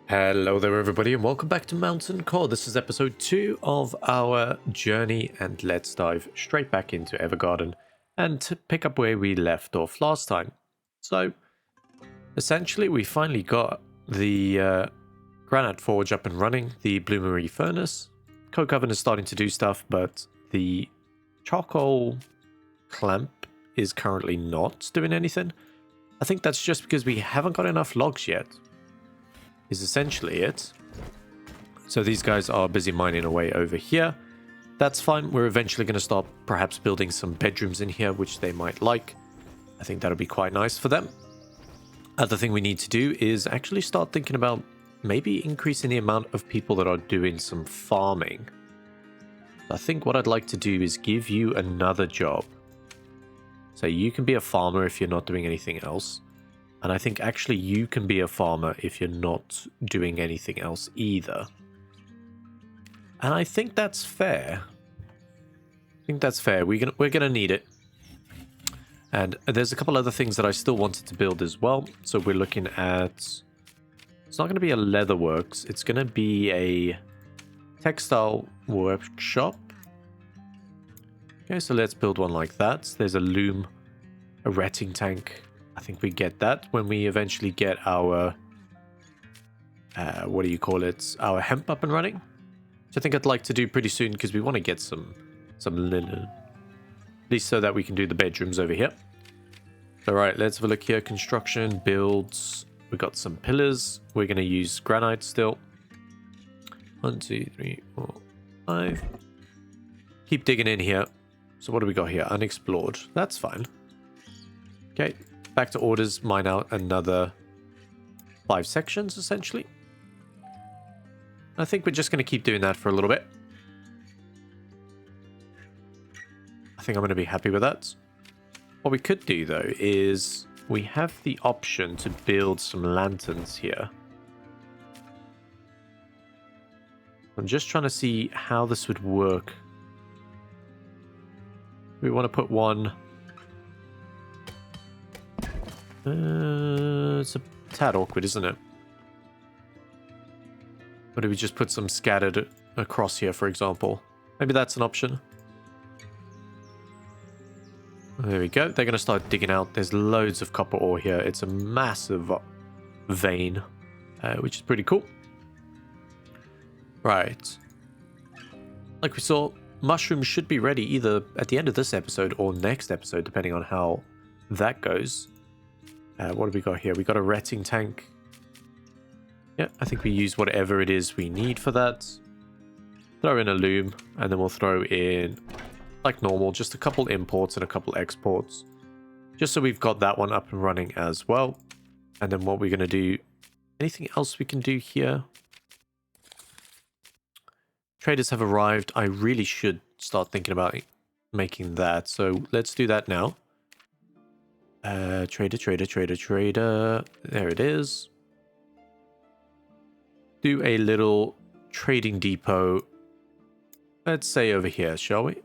Hello there everybody and welcome back to Mountaincore. This is episode 2 of our journey, and let's dive straight back into Evergarden and to pick up where we left off last time. So essentially we finally got the granite forge up and running, the bloomery furnace. Coke oven is starting to do stuff, but the charcoal clamp is currently not doing anything. I think that's just because we haven't got enough logs yet, is essentially it. So these guys are busy mining away over here. That's fine. We're eventually going to start perhaps building some bedrooms in here, which they might like. I think that'll be quite nice for them. Other thing we need to do is actually start thinking about maybe increasing the amount of people that are doing some farming. I think what I'd like to do is give you another job. So you can be a farmer if you're not doing anything else. And I think actually you can be a farmer if you're not doing anything else either. And I think that's fair. I think that's fair. We're gonna need it. And there's a couple other things that I still wanted to build as well. So we're looking at... It's not going to be a leatherworks. It's going to be a textile workshop. Okay, so let's build one like that. There's a loom, a retting tank. I think we get that when we eventually get our, what do you call it? Our hemp up and running. Which I think I'd like to do pretty soon because we want to get some linen. At least so that we can do the bedrooms over here. All right, let's have a look here. Construction, builds. We've got some pillars. We're going to use granite still. 1, 2, 3, 4, 5. Keep digging in here. So what do we got here? Unexplored. That's fine. Okay. Back to orders, mine out another 5 sections, essentially. I think we're just going to keep doing that for a little bit. I think I'm going to be happy with that. What we could do, though, is we have the option to build some lanterns here. I'm just trying to see how this would work. We want to put one... it's a tad awkward, isn't it? Or do we just put some scattered across here, for example? Maybe that's an option. There we go. They're going to start digging out. There's loads of copper ore here. It's a massive vein, which is pretty cool. Right. Like we saw, mushrooms should be ready either at the end of this episode or next episode, depending on how that goes. What have we got here? We got a retting tank. Yeah, I think we use whatever it is we need for that. Throw in a loom, and then we'll throw in, like normal, just a couple imports and a couple exports. Just so we've got that one up and running as well. And then what we're going to do... Anything else we can do here? Traders have arrived. I really should start thinking about making that. So let's do that now. Trader. There it is. Do a little trading depot. Let's say over here, shall we?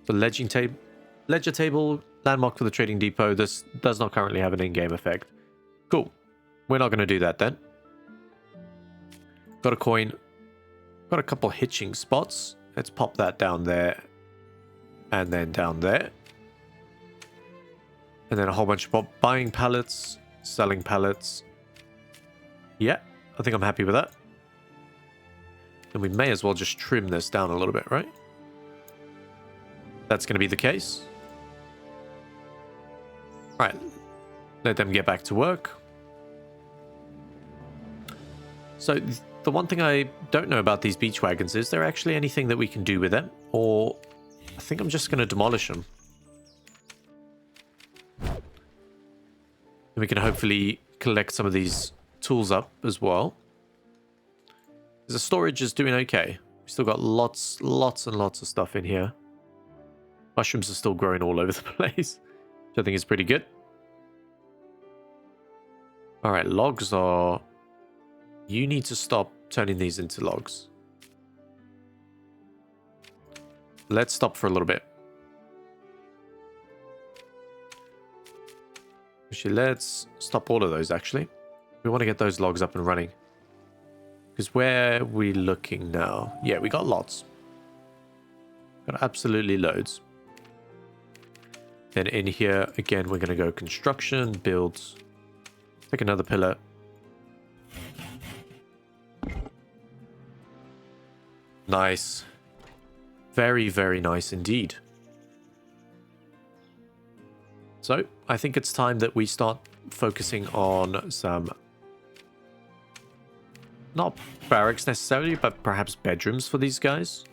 The ledger table, landmark for the trading depot. This does not currently have an in-game effect. Cool. We're not going to do that then. Got a coin. Got a couple hitching spots. Let's pop that down there. And then down there. And then a whole bunch of buying pallets, selling pallets. Yeah, I think I'm happy with that. And we may as well just trim this down a little bit, right? That's going to be the case. Right. Let them get back to work. So the one thing I don't know about these beach wagons is there actually anything that we can do with them? Or I think I'm just going to demolish them. And we can hopefully collect some of these tools up as well. The storage is doing okay. We still got lots and lots of stuff in here. Mushrooms are still growing all over the place, which I think is pretty good. All right, logs are... You need to stop turning these into logs. Let's stop for a little bit. Actually, let's stop all of those, actually. We want to get those logs up and running. Because where are we looking now? Yeah, we got lots. Got absolutely loads. Then in here, again, we're going to go construction, builds. Take another pillar. Nice. Very, very nice indeed. So, I think it's time that we start focusing on some... not barracks necessarily, but perhaps bedrooms for these guys.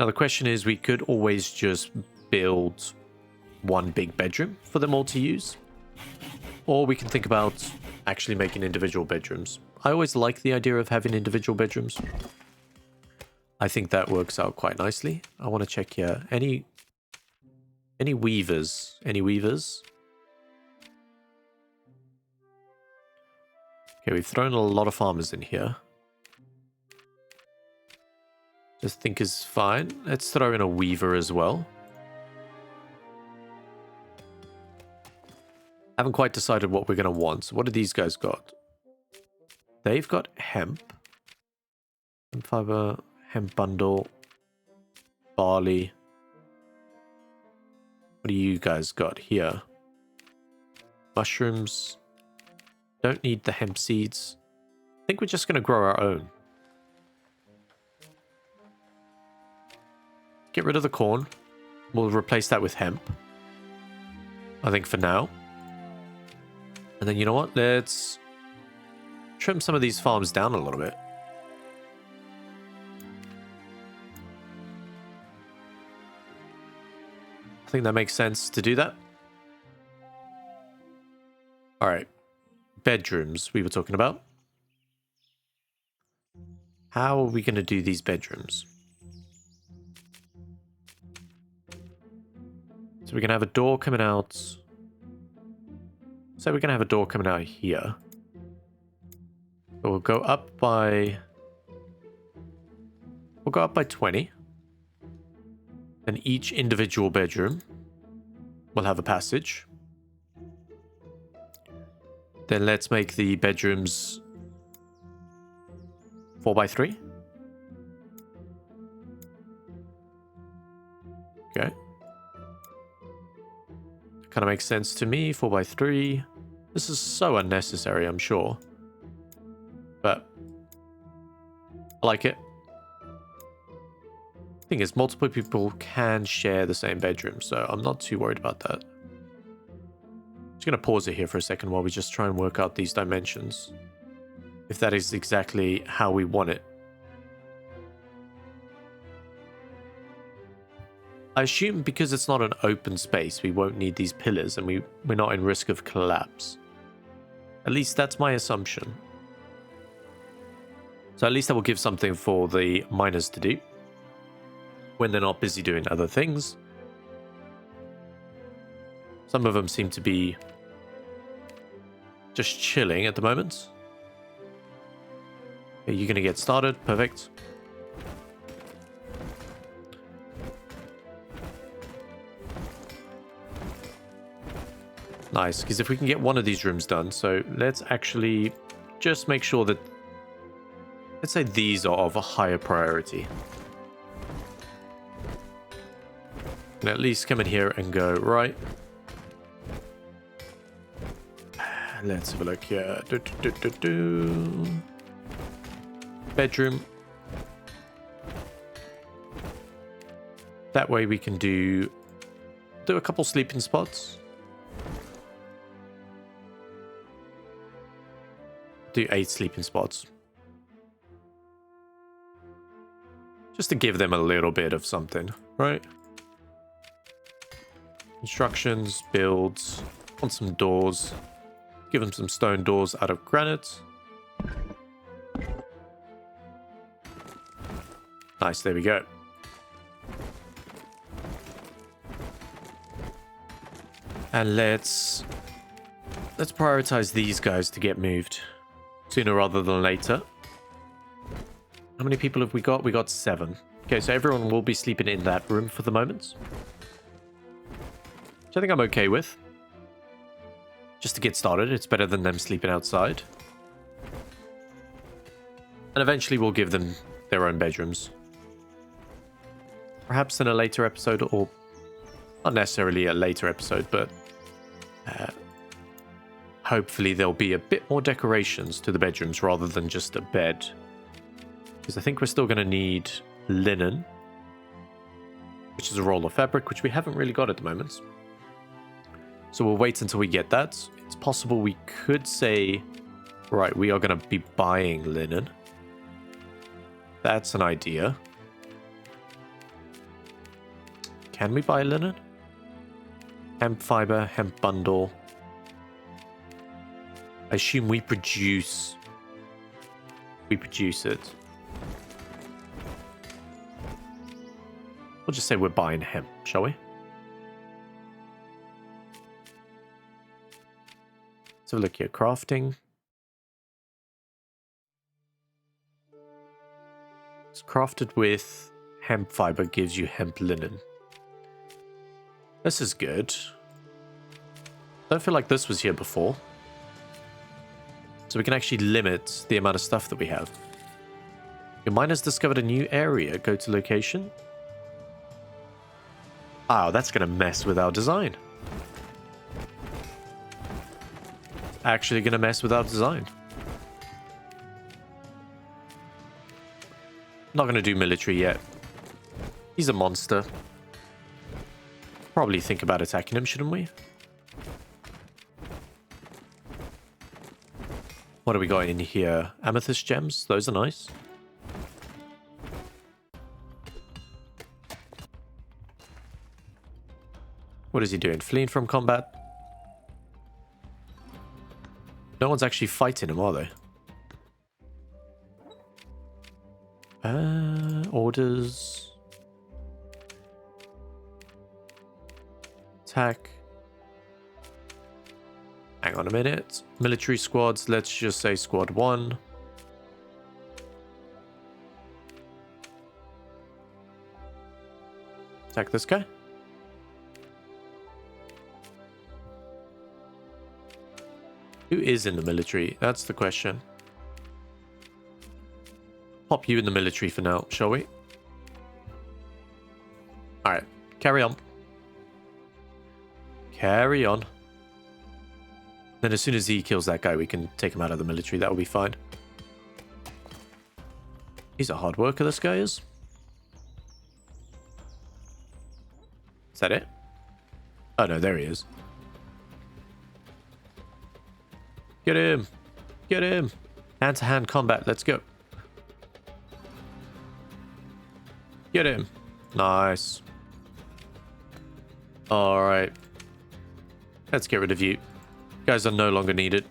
Now the question is, we could always just build one big bedroom for them all to use. Or we can think about actually making individual bedrooms. I always like the idea of having individual bedrooms. I think that works out quite nicely. I want to check here. Any weavers? Any weavers? Okay, we've thrown a lot of farmers in here. Just think is fine. Let's throw in a weaver as well. Haven't quite decided what we're going to want. So what do these guys got? They've got hemp. Hemp fiber, hemp bundle, barley. What do you guys got here? Mushrooms. Don't need the hemp seeds. I think we're just going to grow our own. Get rid of the corn. We'll replace that with hemp. I think for now. And then you know what? Let's trim some of these farms down a little bit. I think that makes sense to do that. Alright. Bedrooms we were talking about. How are we going to do these bedrooms? So we're going to have a door coming out. So we're going to have a door coming out here. So we'll go up by... We'll go up by 20. And each individual bedroom will have a passage. Then let's make the bedrooms 4 by 3. Okay. Kind of makes sense to me. 4 by 3. This is so unnecessary, I'm sure. But I like it. Thing is, multiple people can share the same bedroom, so I'm not too worried about that. Just going to pause it here for a second while we just try and work out these dimensions. If that is exactly how we want it. I assume because it's not an open space, we won't need these pillars and we're not in risk of collapse. At least that's my assumption. So at least that will give something for the miners to do when they're not busy doing other things. Some of them seem to be just chilling at the moment. Okay, you're going to get started. Perfect. Nice, because if we can get one of these rooms done, so let's actually just make sure that, let's say these are of a higher priority. And at least come in here and go, right. Let's have a look here. Bedroom. That way we can do a couple sleeping spots. Do 8 sleeping spots. Just to give them a little bit of something, right? Instructions, builds, want some doors. Give them some stone doors out of granite. Nice, there we go. And let's prioritize these guys to get moved sooner rather than later. How many people have we got? We got 7. Okay, so everyone will be sleeping in that room for the moment. Which I think I'm okay with. Just to get started, it's better than them sleeping outside. And eventually we'll give them their own bedrooms. Perhaps in a later episode, or not necessarily a later episode, but hopefully there'll be a bit more decorations to the bedrooms rather than just a bed. Because I think we're still going to need linen, which is a roll of fabric, which we haven't really got at the moment. So we'll wait until we get that. It's possible we could say, right, we are going to be buying linen. That's an idea. Can we buy linen? Hemp fiber, hemp bundle. I assume we produce it. We'll just say we're buying hemp, shall we? Let's have a look here. Crafting. It's crafted with hemp fiber, gives you hemp linen. This is good. Don't feel like this was here before. So we can actually limit the amount of stuff that we have. Your miner's discovered a new area. Go to location. Oh, that's going to mess with our design. Actually going to mess with our design. Not going to do military yet. He's a monster. Probably think about attacking him, shouldn't we? What do we got in here? Amethyst gems. Those are nice. What is he doing? Fleeing from combat? No one's actually fighting him, are they? Orders. Attack. Hang on a minute. Military squads, let's just say squad 1. Attack this guy. Who is in the military? That's the question. Pop you in the military for now, shall we? Alright, carry on. Carry on. Then as soon as he kills that guy, we can take him out of the military. That'll be fine. He's a hard worker, this guy is. Is that it? Oh no, there he is. Get him! Get him! Hand-to-hand combat, let's go. Get him! Nice. Alright. Let's get rid of you. You guys are no longer needed.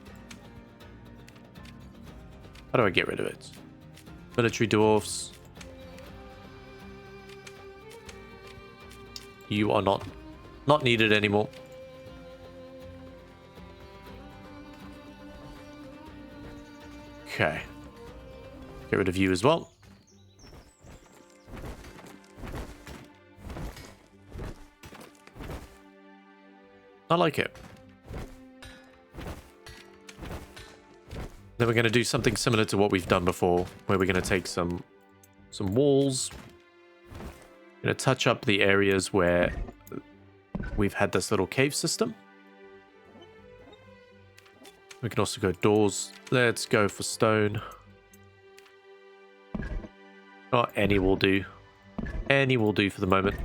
How do I get rid of it? Military dwarfs. You are not needed anymore. Okay. Get rid of you as well. I like it. Then we're going to do something similar to what we've done before, where we're going to take some walls. Going to touch up the areas where we've had this little cave system. We can also go doors. Let's go for stone. Oh, any will do. Any will do for the moment.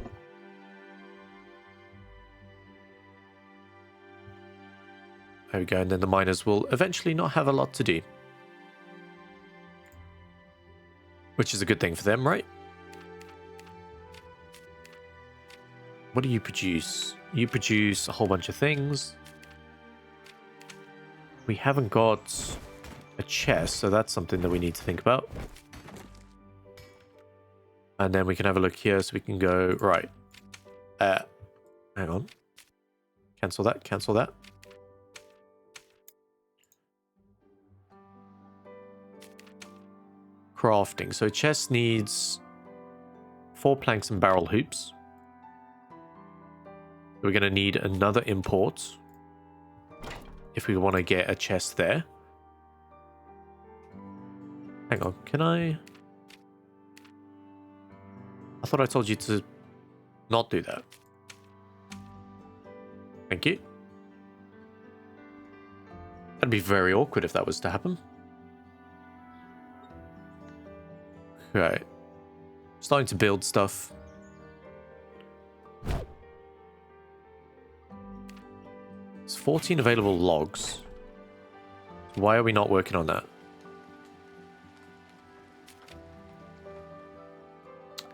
There we go, and then the miners will eventually not have a lot to do. Which is a good thing for them, right? What do you produce? You produce a whole bunch of things. We haven't got a chest, so that's something that we need to think about. And then we can have a look here, so we can go, right. Hang on. Cancel that, cancel that. Crafting. So chest needs 4 planks and barrel hoops. We're going to need another import. if we want to get a chest there. Hang on, can I thought I told you to not do that. Thank you. That'd be very awkward if that was to happen. Okay. Starting to build stuff. There's 14 available logs. Why are we not working on that?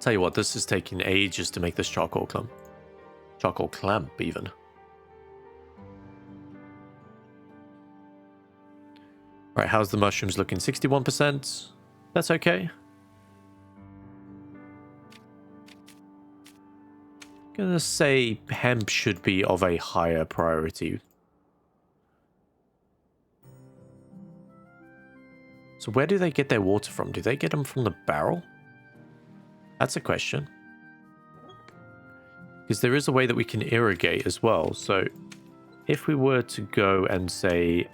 Tell you what, this is taking ages to make this charcoal clump. Charcoal clamp, even. Right, how's the mushrooms looking? 61%. That's okay. Gonna say hemp should be of a higher priority. So where do they get their water from? Do they get them from the barrel? That's a question. Because there is a way that we can irrigate as well. So if we were to go and say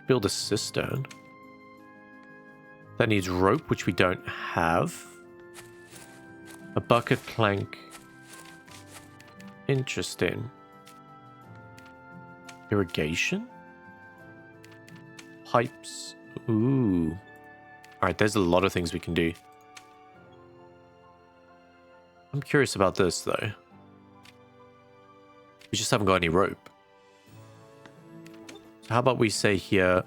build a cistern, that needs rope, which we don't have. A bucket plank. Interesting. Irrigation? Pipes. Ooh. Alright, there's a lot of things we can do. I'm curious about this, though. We just haven't got any rope. So how about we say here...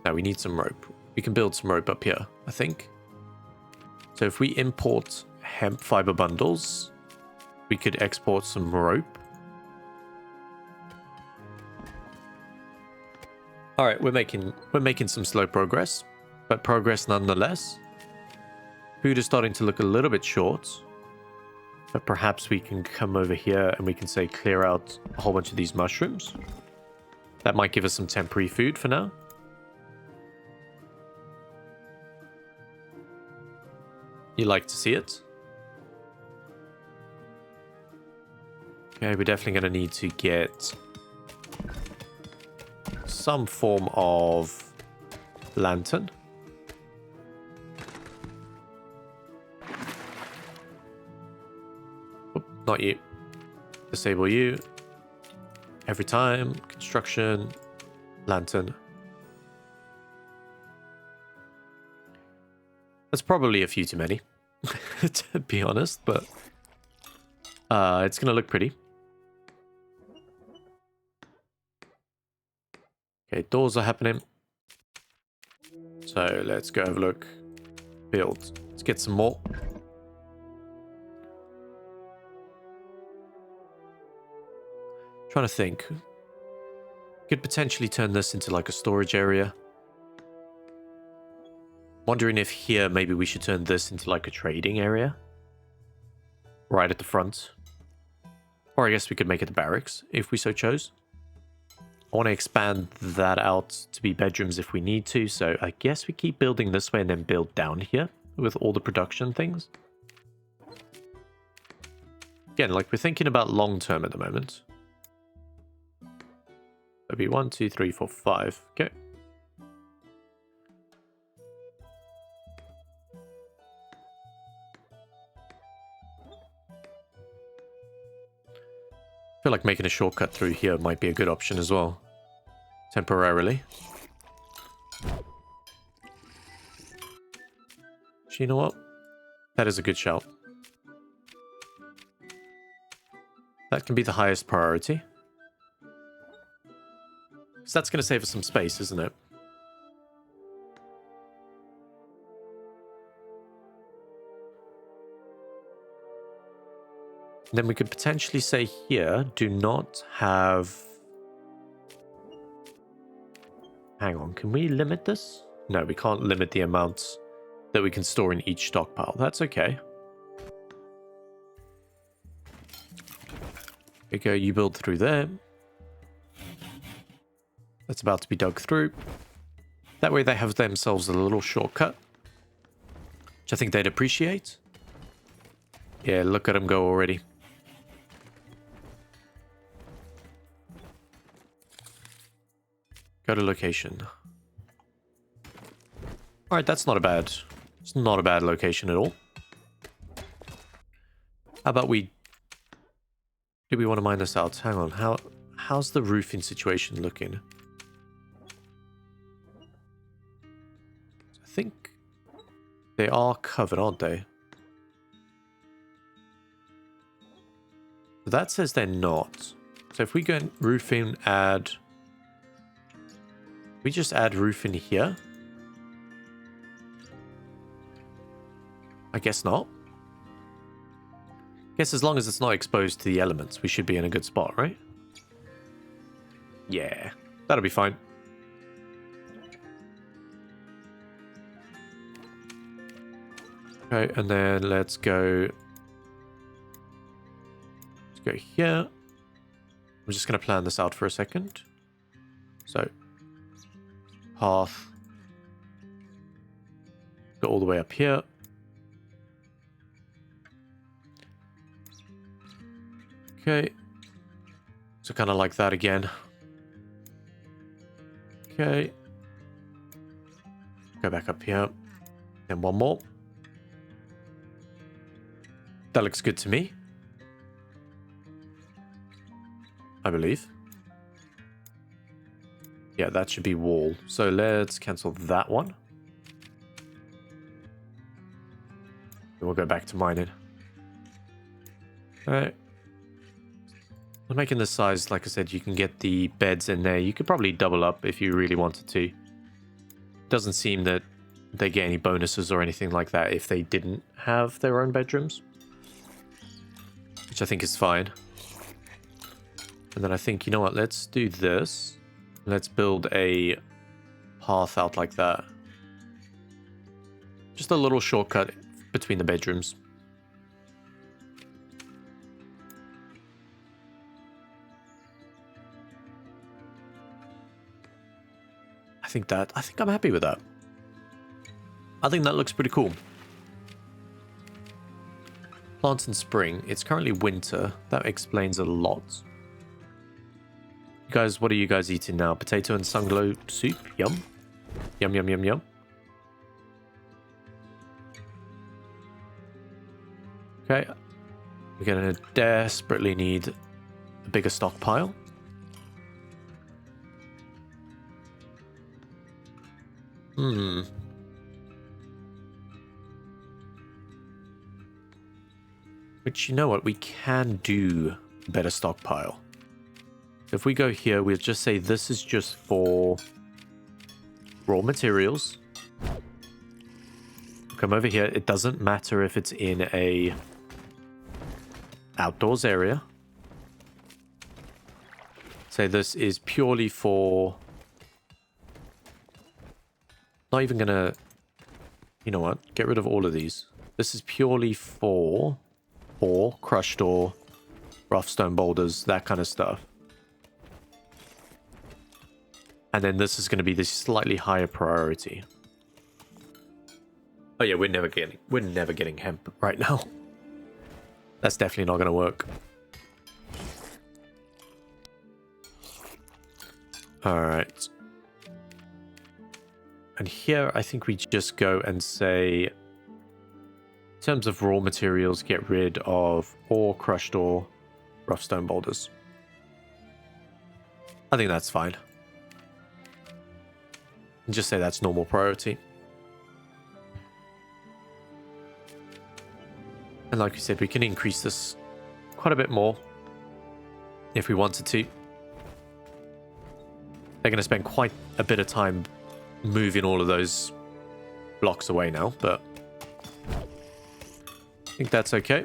No, we need some rope. We can build some rope up here, I think. So if we import hemp fiber bundles, we could export some rope. All right, we're making some slow progress, but progress nonetheless. Food is starting to look a little bit short, but perhaps we can come over here and we can say clear out a whole bunch of these mushrooms. That might give us some temporary food for now. You like to see it? Okay, we're definitely going to need to get some form of lantern. Oop, not you. Disable you. Every time. Construction. Lantern. That's probably a few too many, to be honest, but it's going to look pretty. Okay, doors are happening. So let's go have a look. Build. Let's get some more. Trying to think. Could potentially turn this into like a storage area. Wondering if here maybe we should turn this into like a trading area. Right at the front. Or I guess we could make it the barracks if we so chose. I want to expand that out to be bedrooms if we need to. So I guess we keep building this way and then build down here with all the production things. Again, like we're thinking about long term at the moment. That'd be 1, 2, 3, 4, 5. Okay. I feel like making a shortcut through here might be a good option as well. Temporarily. So you know what? That is a good shout. That can be the highest priority. So that's going to save us some space, isn't it? Then we could potentially say here, do not have... Hang on, can we limit this? No, we can't limit the amount that we can store in each stockpile. That's okay. There you go, you build through there. That's about to be dug through. That way they have themselves a little shortcut, which I think they'd appreciate. Yeah, look at them go already. Go to location. Alright, that's not a bad... It's not a bad location at all. How about we... Do we want to mine this out? Hang on, how's the roofing situation looking? I think they are covered, aren't they? That says they're not. So if we go in roofing, add... We just add roofing here? I guess not. Guess as long as it's not exposed to the elements, we should be in a good spot, right? Yeah, that'll be fine. Okay, and then let's go here. I'm just going to plan this out for a second. So, path. Go all the way up here. Okay. So kind of like that again. Okay. Go back up here. And one more. That looks good to me. I believe. Yeah, that should be wall. So let's cancel that one. And we'll go back to mining. Alright. I'm making this size, like I said, you can get the beds in there. You could probably double up if you really wanted to. Doesn't seem that they get any bonuses or anything like that if they didn't have their own bedrooms. Which I think is fine. And then I think, you know what, let's do this. Let's build a path out like that. Just a little shortcut between the bedrooms. I think I'm happy with that. I think that looks pretty cool. Plants in spring. It's currently winter. That explains a lot. Guys, what are you guys eating now? Potato and sunglow soup? Yum. Yum, yum, yum, yum. Okay. We're going to desperately need a bigger stockpile. Which, you know what? We can do a better stockpile. So if we go here, we'll just say this is just for raw materials. Come over here. It doesn't matter if it's in a outdoors area. Say this is purely for... Not even gonna... You know what? Get rid of all of these. This is purely for ore, crushed ore, rough stone boulders, that kind of stuff. And then this is going to be the slightly higher priority. Oh yeah, we're never getting hemp right now. That's definitely not going to work. All right. And here, I think we just go and say, in terms of raw materials, get rid of ore, crushed ore, rough stone boulders. I think that's fine. And just say that's normal priority. And like we said, we can increase this quite a bit more if we wanted to. They're going to spend quite a bit of time moving all of those blocks away now, but I think that's okay.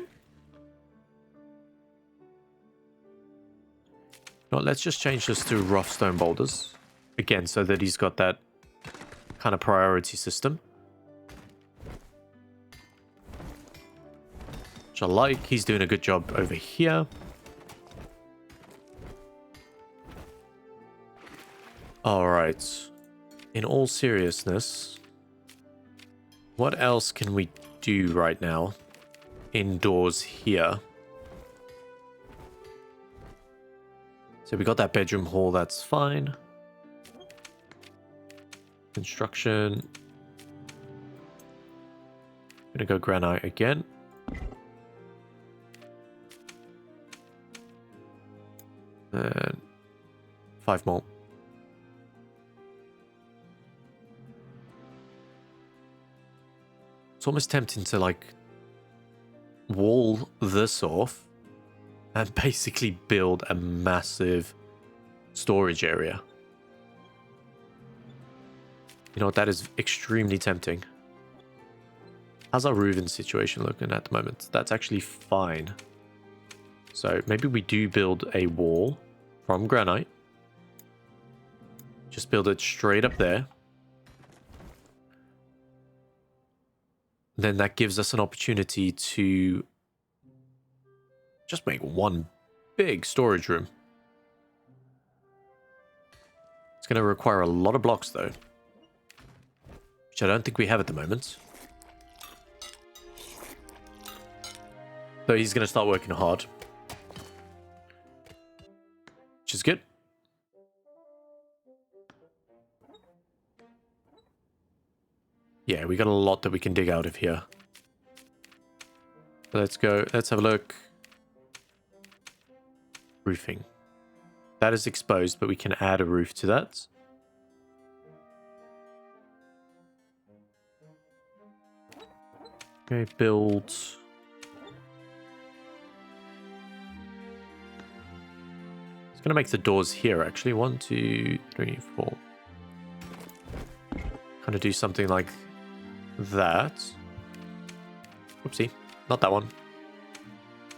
Well, let's just change this to rough stone boulders again, so that he's got that kind of priority system, which I like. He's doing a good job over here. All right. In all seriousness, what else can we do right now indoors here? So we got that bedroom hall, that's fine. Construction. Gonna go granite again. And 5 more. It's almost tempting to like wall this off and basically build a massive storage area. You know, that is extremely tempting. How's our roofing situation looking at the moment? That's actually fine. So maybe we do build a wall from granite. Just build it straight up there. Then that gives us an opportunity to just make one big storage room. It's going to require a lot of blocks though, which I don't think we have at the moment. So he's going to start working hard, which is good. Yeah, we got a lot that we can dig out of here. Let's go. Let's have a look. Roofing. That is exposed, but we can add a roof to that. Okay, build. It's going to make the doors here, actually. 1, 2, 3, 4. Kind of do something like that. Whoopsie. Not that one.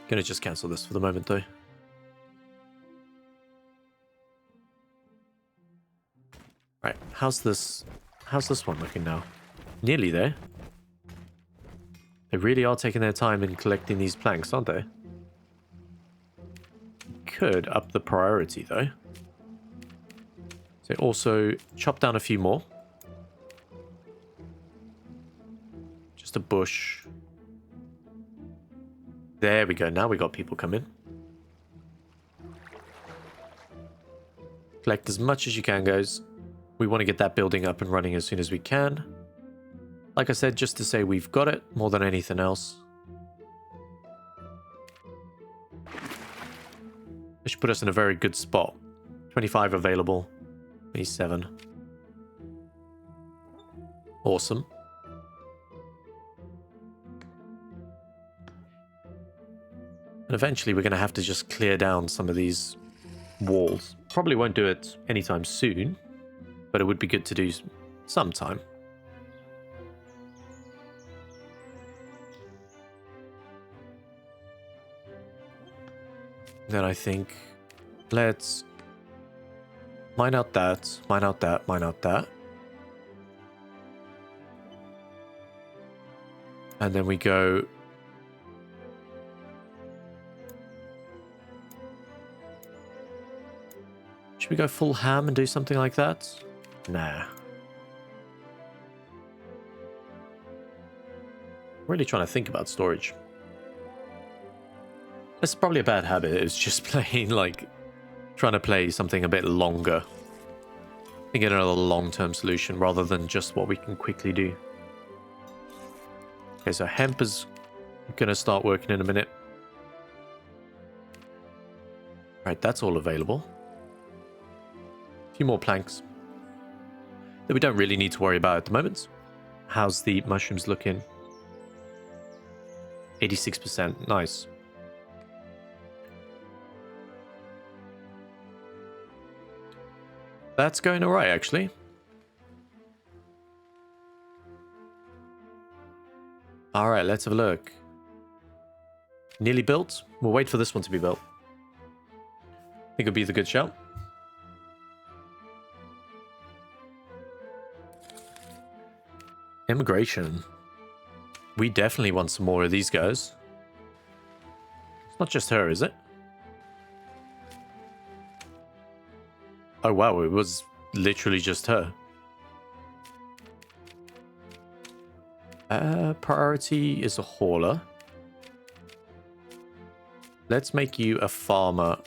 Gonna just cancel this for the moment, though. Right, how's this one looking now? Nearly there. They really are taking their time in collecting these planks, aren't they? Could up the priority, though. So also chop down a few more. Just a bush. There we go. Now we got people coming. Collect as much as you can, guys. We want to get that building up and running as soon as we can. Like I said, just to say we've got it more than anything else. This should put us in a very good spot. 25 available. 27. Awesome. And eventually we're going to have to just clear down some of these walls. Probably won't do it anytime soon, but it would be good to do sometime. Then I think let's mine out that, mine out that, mine out that. And then we go... Should we go full ham and do something like that? Nah. Really trying to think about storage. It's probably a bad habit. It's just playing, like, trying to play something a bit longer. Thinking another long-term solution rather than just what we can quickly do. Okay, so hemp is going to start working in a minute. Right, that's all available. A few more planks that we don't really need to worry about at the moment. How's the mushrooms looking? 86%. Nice. That's going alright, actually. Alright, let's have a look. Nearly built. We'll wait for this one to be built. I think it'll be the good shout. Immigration. We definitely want some more of these guys. It's not just her, is it? Oh wow, it was literally just her. Priority is a hauler. Let's make you a farmer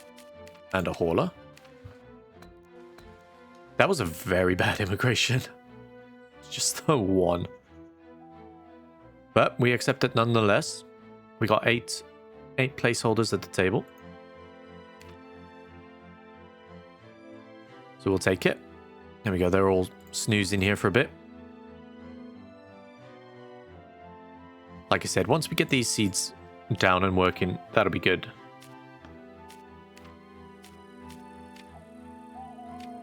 and a hauler. That was a very bad immigration. just a 1. But we accept it nonetheless. We got 8 placeholders at the table. So we'll take it. There we go. They're all snoozing here for a bit. Like I said, once we get these seeds down and working, that'll be good.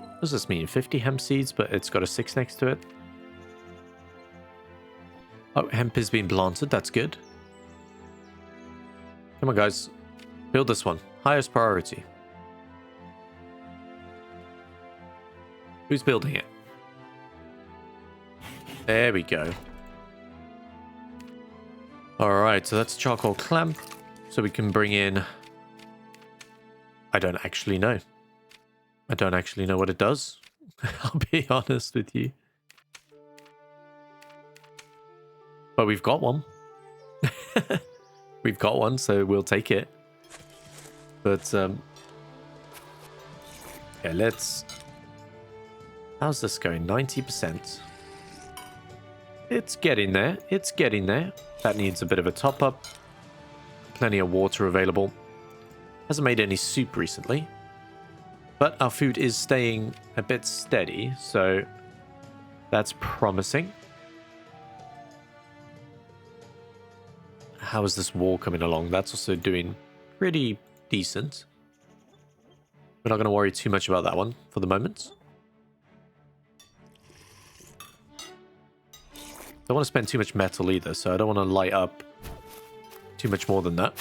What does this mean? 50 hemp seeds, but it's got a 6 next to it. Oh, hemp is being planted. That's good. Come on, guys. Build this one. Highest priority. Who's building it? There we go. Alright, so that's charcoal clamp. So we can bring in... I don't actually know. I don't actually know what it does. I'll be honest with you. But we've got one. We've got one, so we'll take it. But, yeah, let's... How's this going? 90%. It's getting there. It's getting there. That needs a bit of a top-up. Plenty of water available. Hasn't made any soup recently. But our food is staying a bit steady, so that's promising. How is this wall coming along? That's also doing pretty decent. We're not going to worry too much about that one for the moment. Don't want to spend too much metal either, so I don't want to light up too much more than that.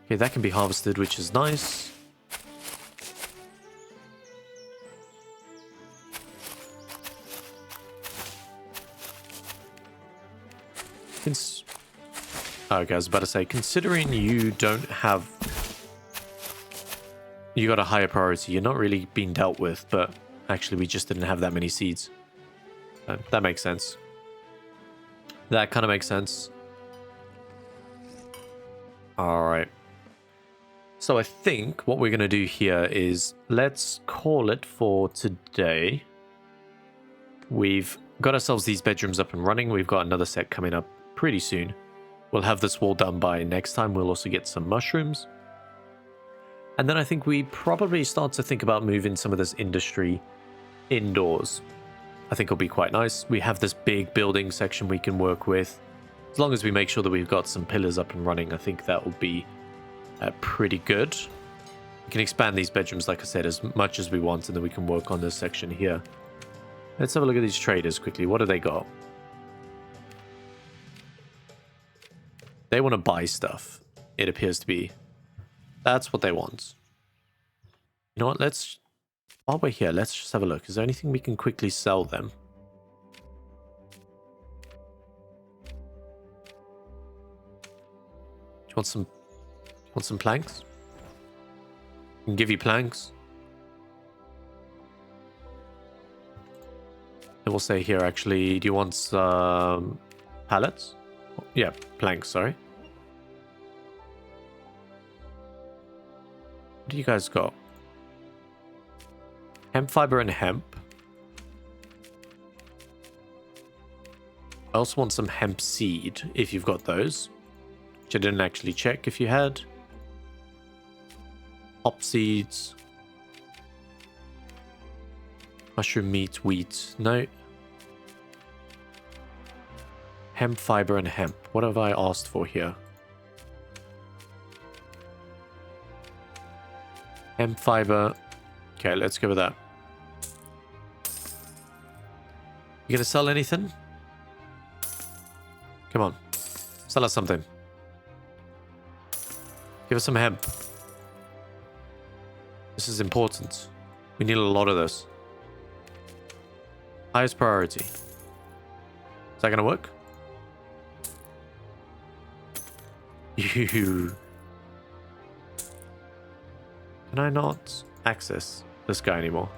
Okay, that can be harvested, which is nice. Okay, I was about to say, considering you don't have... You got a higher priority, you're not really being dealt with, but actually we just didn't have that many seeds. That makes sense. That kind of makes sense. Alright. So I think what we're going to do here is, let's call it for today. We've got ourselves these bedrooms up and running. We've got another set coming up pretty soon. We'll have this wall done by next time. We'll also get some mushrooms. And then I think we probably start to think about moving some of this industry indoors. I think it'll be quite nice. We have this big building section we can work with. As long as we make sure that we've got some pillars up and running, I think that will be pretty good. We can expand these bedrooms, like I said, as much as we want, and then we can work on this section here. Let's have a look at these traders quickly. What do they got? They want to buy stuff. It appears to be. That's what they want. You know what? Let's... While we're here, let's just have a look. Is there anything we can quickly sell them? Do you want some planks? I can give you planks. And we'll say here, actually, do you want some pallets? Yeah, planks, sorry. What do you guys got? Hemp fiber and hemp. I also want some hemp seed, if you've got those. Which I didn't actually check if you had. Hop seeds. Mushroom meat, wheat. No. Hemp fiber and hemp. What have I asked for here? Hemp fiber. Okay, let's go with that. You gonna sell anything? Come on. Sell us something. Give us some hemp. This is important. We need a lot of this. Highest priority. Is that gonna work? You. Can I not access this guy anymore?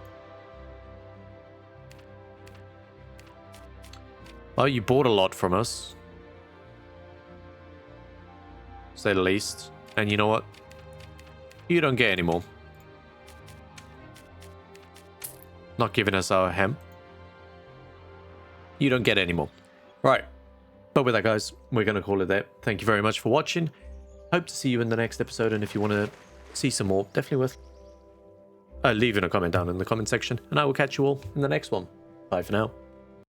Well, you bought a lot from us. To say the least. And you know what? You don't get any more. Not giving us our hemp. you don't get any more. Right. But with that, guys, we're going to call it there. Thank you very much for watching. Hope to see you in the next episode. And if you want to see some more, definitely worth leaving a comment down in the comment section. And I will catch you all in the next one. Bye for now.